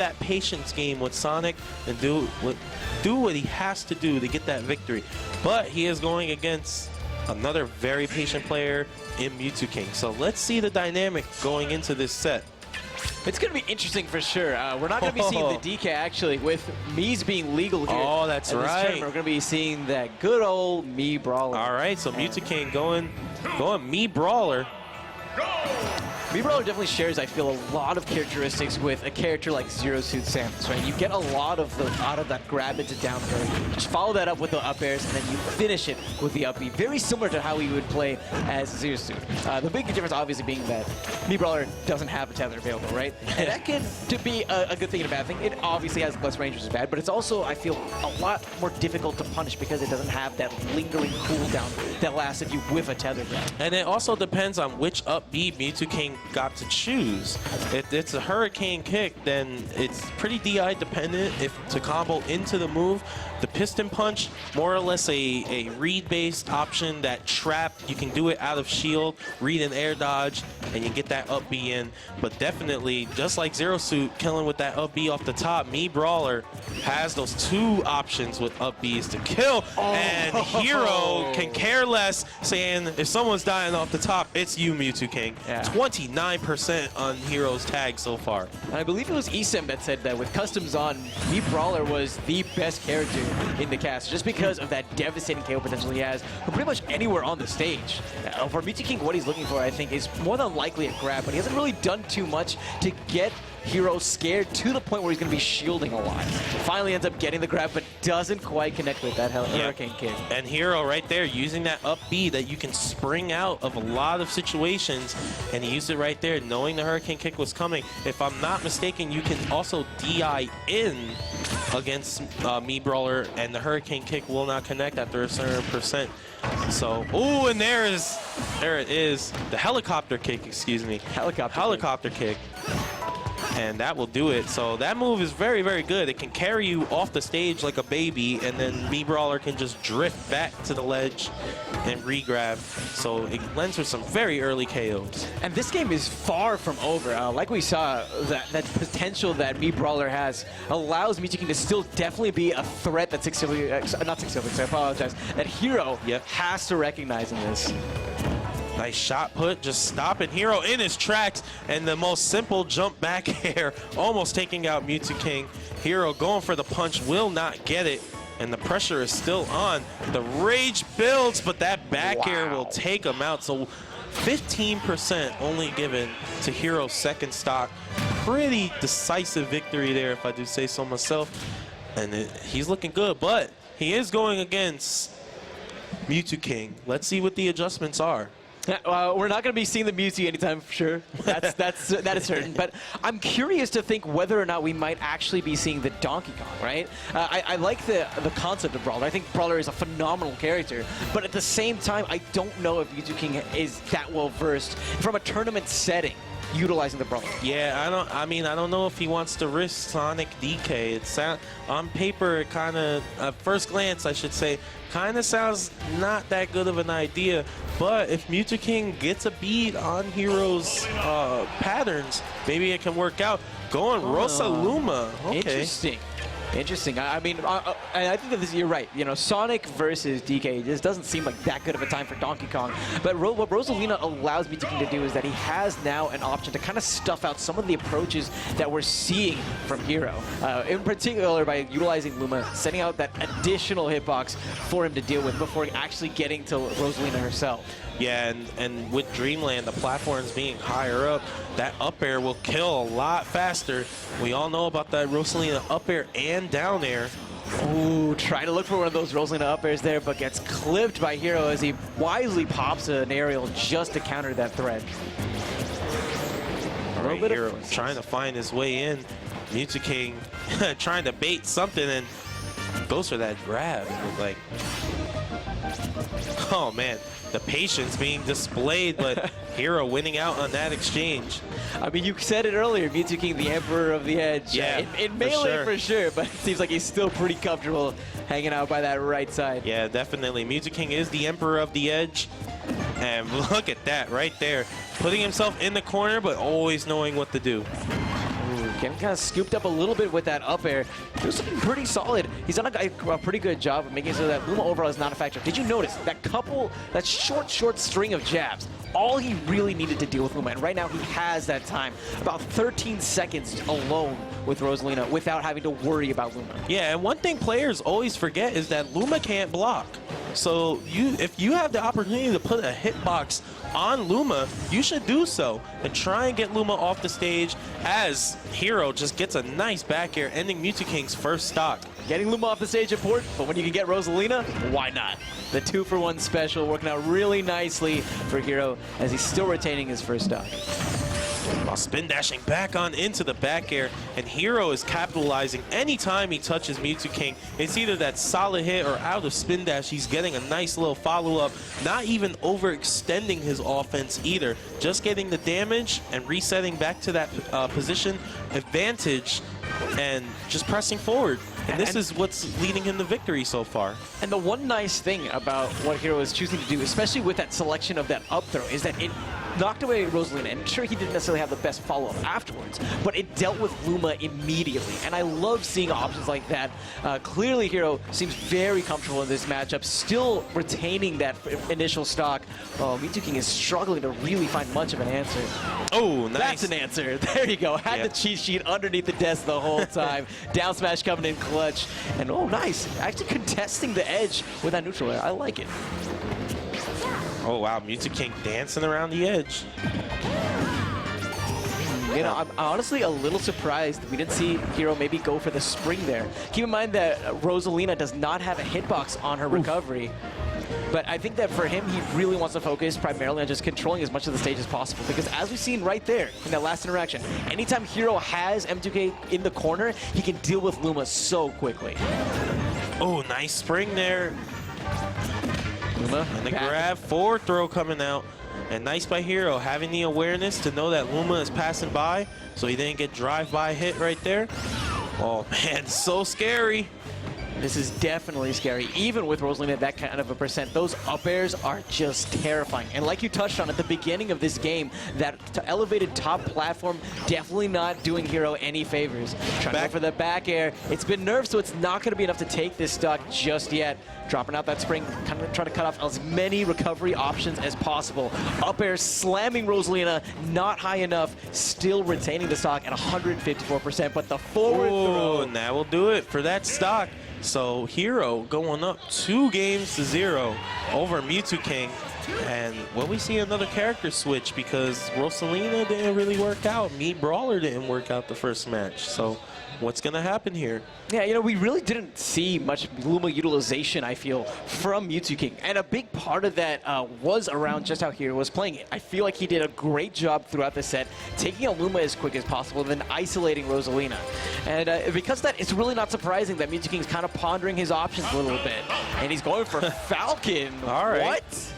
that patience game with Sonic and do what he has to do to get that victory. But he is going against another very patient player in Mew2king. So let's see the dynamic going into this set. It's going to be interesting for sure. We're not going to be seeing the DK actually with Mii's being legal here. Oh, that's right. We're going to be seeing that good old Mii Brawler. All right, so Mew2king going Mii Brawler. Mii Brawler definitely shares, I feel, a lot of characteristics with a character like Zero Suit Samus, right? You get a lot of out of that grab into down throw. Just follow that up with the up airs, and then you finish it with the up B. Very similar to how you would play as Zero Suit. The big difference, obviously, being that Mii Brawler doesn't have a tether available, right? And that can be a good thing and a bad thing. It obviously has less range, which is bad, but it's also, I feel, a lot more difficult to punish because it doesn't have that lingering cooldown that lasts if you whiff a tether grab. And it also depends on which up B Mew2king got to choose. If it's a hurricane kick, then it's pretty DI dependent if to combo into the move. The piston punch, more or less a read-based option that trap. You can do it out of shield, read and air dodge, and you get that up B in. But definitely, just like Zero Suit, killing with that up B off the top, Mii Brawler has those two options with up Bs to kill. Oh. And Heero can care less, saying if someone's dying off the top, it's you, Mew2king. Yeah. 29% on Heero's tag so far. And I believe it was Esem that said that with customs on, Mii Brawler was the best character in the cast, just because of that devastating KO potential he has from pretty much anywhere on the stage. For Mew2king, what he's looking for, I think, is more than likely a grab, but he hasn't really done too much to get Heero scared to the point where he's going to be shielding a lot. Finally ends up getting the grab, but doesn't quite connect with that hurricane kick. And Heero right there using that up B that you can spring out of a lot of situations, and he used it right there knowing the hurricane kick was coming. If I'm not mistaken, you can also DI in against Mii Brawler, and the hurricane kick will not connect after a certain percent. So, ooh, and there it is, the helicopter kick, excuse me. Helicopter kick. And that will do it. So that move is very, very good. It can carry you off the stage like a baby, and then Mii Brawler can just drift back to the ledge and re-grab. So it lends her some very early KOs. And this game is far from over. Like we saw, that potential that Mii Brawler has allows Mew2king to still definitely be a threat that not 606, I apologize, that Heero has to recognize in this. Nice shot put, just stopping Heero in his tracks, and the most simple jump back air, almost taking out Mew2king. Heero going for the punch, will not get it, and the pressure is still on. The rage builds, but that back air will take him out. So 15% only given to Heero's second stock. Pretty decisive victory there, if I do say so myself. And he's looking good, but he is going against Mew2king. Let's see what the adjustments are. We're not going to be seeing the Mewtwo anytime for sure. That is certain. But I'm curious to think whether or not we might actually be seeing the Donkey Kong, right? I like the concept of Brawler. I think Brawler is a phenomenal character. But at the same time, I don't know if Mew2king is that well versed from a tournament setting utilizing the Brawler. Yeah, I don't know if he wants to risk Sonic DK. It on paper, it kind of, at first glance, I should say, kind of sounds not that good of an idea. But if Mew2king gets a beat on Heero's patterns, maybe it can work out. Going Rosalina. Okay. Interesting. I mean, I think that you're right. You know, Sonic versus DK just doesn't seem like that good of a time for Donkey Kong. But what Rosalina allows Mew2king to do is that he has now an option to kind of stuff out some of the approaches that we're seeing from Heero. In particular, by utilizing Luma, sending out that additional hitbox for him to deal with before actually getting to Rosalina herself. Yeah, and with Dreamland, the platforms being higher up, that up air will kill a lot faster. We all know about that Rosalina up air and down air. Ooh, trying to look for one of those Rosalina up airs there, but gets clipped by Heero as he wisely pops an aerial just to counter that threat. Heero trying to find his way in. Mew2king trying to bait something and goes for that grab. Like, oh man. The patience being displayed, but Heero winning out on that exchange. I mean, you said it earlier, Mew2king, the Emperor of the Edge. Yeah, in melee for sure, but it seems like he's still pretty comfortable hanging out by that right side. Yeah, definitely. Mew2king is the Emperor of the Edge. And look at that right there. Putting himself in the corner, but always knowing what to do. Getting kind of scooped up a little bit with that up air. He was looking pretty solid. He's done a pretty good job of making it so that Luma overall is not a factor. Did you notice that short string of jabs? All he really needed to deal with Luma, and right now he has that time. About 13 seconds alone with Rosalina without having to worry about Luma. Yeah, and one thing players always forget is that Luma can't block. So if you have the opportunity to put a hitbox on Luma, you should do so and try and get Luma off the stage as Heero just gets a nice back air, ending Mew2king's first stock. Getting Luma off the stage important, but when you can get Rosalina, why not? The 2-for-1 special working out really nicely for Heero as he's still retaining his first stock. While spin dashing back on into the back air, and Heero is capitalizing anytime he touches Mew2king. It's either that solid hit or out of spin dash, he's getting a nice little follow-up, not even overextending his offense either, just getting the damage and resetting back to that position advantage and just pressing forward. And this is what's leading him to victory so far. And the one nice thing about what Heero is choosing to do, especially with that selection of that up throw, is that it knocked away Rosalina. And sure, he didn't necessarily have the best follow-up afterwards, but it dealt with Luma immediately. And I love seeing options like that. Clearly, Heero seems very comfortable in this matchup, still retaining that initial stock. Oh, Mew2king is struggling to really find much of an answer. Oh, nice. That's an answer. There you go. Had the cheat sheet underneath the desk the whole time. Down smash coming in clutch. And oh, nice. Actually contesting the edge with that neutral air. I like it. Oh, wow. Mew2king dancing around the edge. You know, I'm honestly a little surprised we didn't see Heero maybe go for the spring there. Keep in mind that Rosalina does not have a hitbox on her recovery. But I think that for him, he really wants to focus primarily on just controlling as much of the stage as possible. Because as we've seen right there in that last interaction, anytime Heero has M2K in the corner, he can deal with Luma so quickly. Oh, nice spring there. Luma and the grab, forward throw coming out. And nice by Heero, having the awareness to know that Luma is passing by, so he didn't get drive-by hit right there. Oh man, so scary. This is definitely scary. Even with Rosalina at that kind of a percent, those up airs are just terrifying. And like you touched on at the beginning of this game, that elevated top platform definitely not doing Heero any favors. Trying to go for the back air. It's been nerfed, so it's not going to be enough to take this stock just yet. Dropping out that spring, kind of trying to cut off as many recovery options as possible. Up air slamming Rosalina, not high enough, still retaining the stock at 154%, but the forward throw. And that will do it for that stock. So Heero going up 2-0 over Mew2king. And will we see another character switch because Rosalina didn't really work out. Brawler didn't work out the first match. So what's going to happen here? Yeah, you know, we really didn't see much Luma utilization, I feel, from Mew2king. And a big part of that was around just how Heero was playing it. I feel like he did a great job throughout the set, taking out Luma as quick as possible, then isolating Rosalina. And because of that, it's really not surprising that Mew2king is kind of pondering his options a little bit. And he's going for Falcon. All right. What?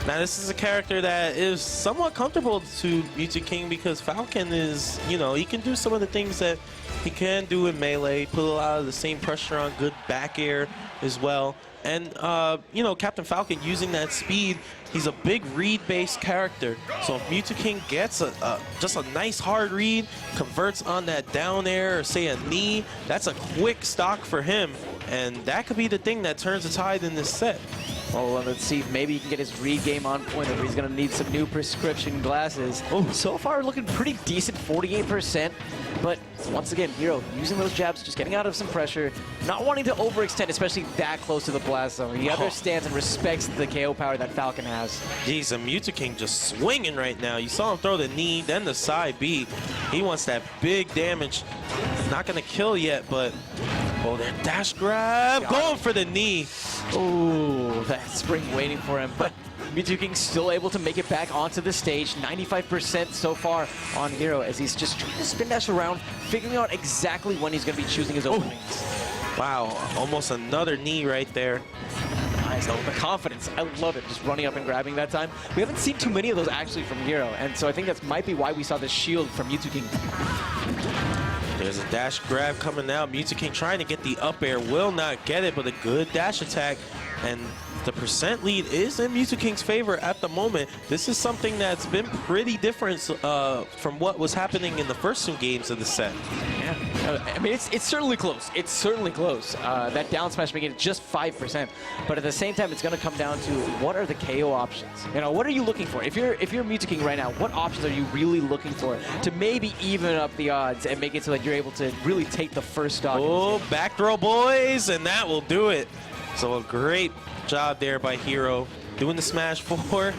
Now, this is a character that is somewhat comfortable to Mew2king because Falcon is, you know, he can do some of the things that he can do in Melee, put a lot of the same pressure on, good back air as well. And, you know, Captain Falcon using that speed, he's a big read-based character. So if Mew2king gets just a nice hard read, converts on that down air or say a knee, that's a quick stock for him. And that could be the thing that turns the tide in this set. Well, let's see if maybe he can get his read game on point, or he's going to need some new prescription glasses. Oh, so far looking pretty decent, 48%. But once again, Heero using those jabs, just getting out of some pressure, not wanting to overextend, especially that close to the blast zone. He understands and respects the KO power that Falcon has. Jeez, and Mew2king just swinging right now. You saw him throw the knee, then the side B. He wants that big damage. Not going to kill yet, but oh, that dash grab, going for the knee. Oh, that spring waiting for him. But Mew2king still able to make it back onto the stage. 95% so far on Heero as he's just trying to spin dash around, figuring out exactly when he's going to be choosing his openings. Wow, almost another knee right there. Nice, though, the confidence. I love it, just running up and grabbing that time. We haven't seen too many of those actually from Heero, and so I think that might be why we saw the shield from Mew2king. There's a dash grab coming out. Mew2king trying to get the up air, will not get it, but a good dash attack. And the percent lead is in Mew2king's favor at the moment. This is something that's been pretty different from what was happening in the first 2 games of the set. Yeah, I mean, it's certainly close. It's certainly close. That down smash making it just 5%, but at the same time, it's going to come down to what are the KO options. You know, what are you looking for? If you're Mew2king right now, what options are you really looking for to maybe even up the odds and make it so that you're able to really take the first stock? Oh, back throw, boys, and that will do it. So a great job there by Heero, doing the smash 4,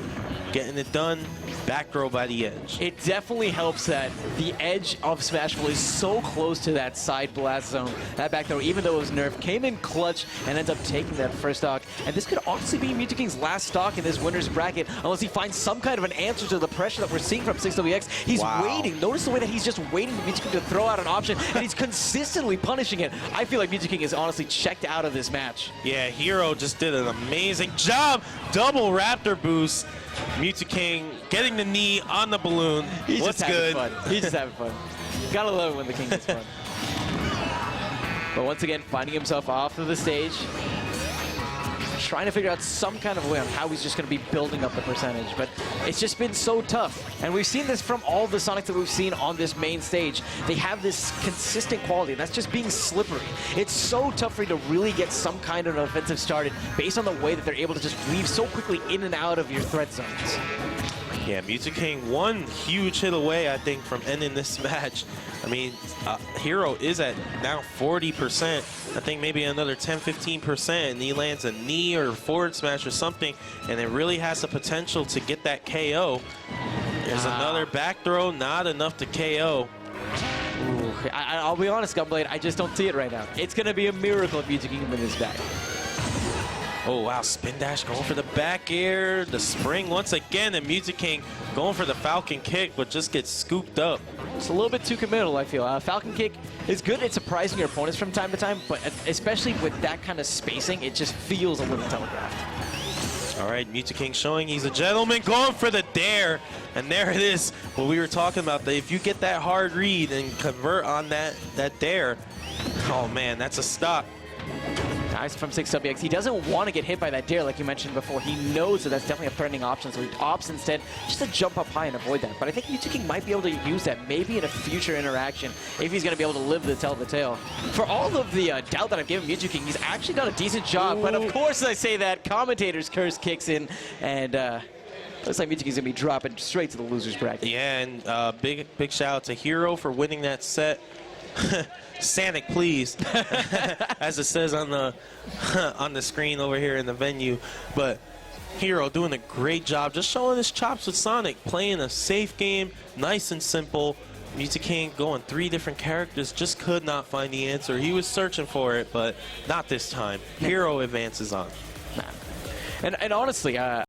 getting it done. Back throw by the edge. It definitely helps that the edge of Smashville is so close to that side blast zone. That back throw, even though it was nerfed, came in clutch and ends up taking that first stock. And this could honestly be Mew2king's last stock in this winner's bracket, unless he finds some kind of an answer to the pressure that we're seeing from 6WX. He's waiting. Notice the way that he's just waiting for Mew2king to throw out an option, and he's consistently punishing it. I feel like Mew2king is honestly checked out of this match. Yeah, Heero just did an amazing job. Double Raptor boost. Mew2king getting the knee on the balloon. He's What's just having good? fun. He's just having fun. Gotta love it when the king gets fun. But once again, finding himself off of the stage, trying to figure out some kind of way on how he's just going to be building up the percentage. But it's just been so tough. And we've seen this from all the Sonics that we've seen on this main stage. They have this consistent quality, and that's just being slippery. It's so tough for you to really get some kind of an offensive started based on the way that they're able to just weave so quickly in and out of your threat zones. Yeah, Mew2king one huge hit away, I think, from ending this match. I mean, Heero is at now 40%. I think maybe another 10-15%, and he lands a knee or forward smash or something, and it really has the potential to get that KO. There's another back throw, not enough to KO. Ooh, I'll be honest, Gunblade, I just don't see it right now. It's going to be a miracle if Mew2king can win this back. Oh, wow, spin dash going for the back air, the spring once again, and Mew2king going for the Falcon kick, but just gets scooped up. It's a little bit too committal, I feel. Falcon kick is good at surprising your opponents from time to time, but especially with that kind of spacing, it just feels a little telegraphed. All right, Mew2king showing he's a gentleman, going for the dare, and there it is. What we were talking about, that if you get that hard read and convert on that dare, oh man, that's a stock. Nice from 6WX. He doesn't want to get hit by that dare like you mentioned before. He knows that that's definitely a threatening option, so he opts instead just to jump up high and avoid that. But I think Mew2king might be able to use that maybe in a future interaction if he's going to be able to live to tell the tale. For all of the doubt that I've given Mew2king, he's actually done a decent job. Ooh. But of course I say that, commentator's curse kicks in, and looks like Mew2king's going to be dropping straight to the loser's bracket. Yeah, and big shout out to Heero for winning that set. Sanic, please, as it says on the screen over here in the venue. But Heero doing a great job, just showing his chops with Sonic, playing a safe game, nice and simple. Mew2king going 3 different characters, just could not find the answer. He was searching for it, but not this time. Heero advances on. And honestly,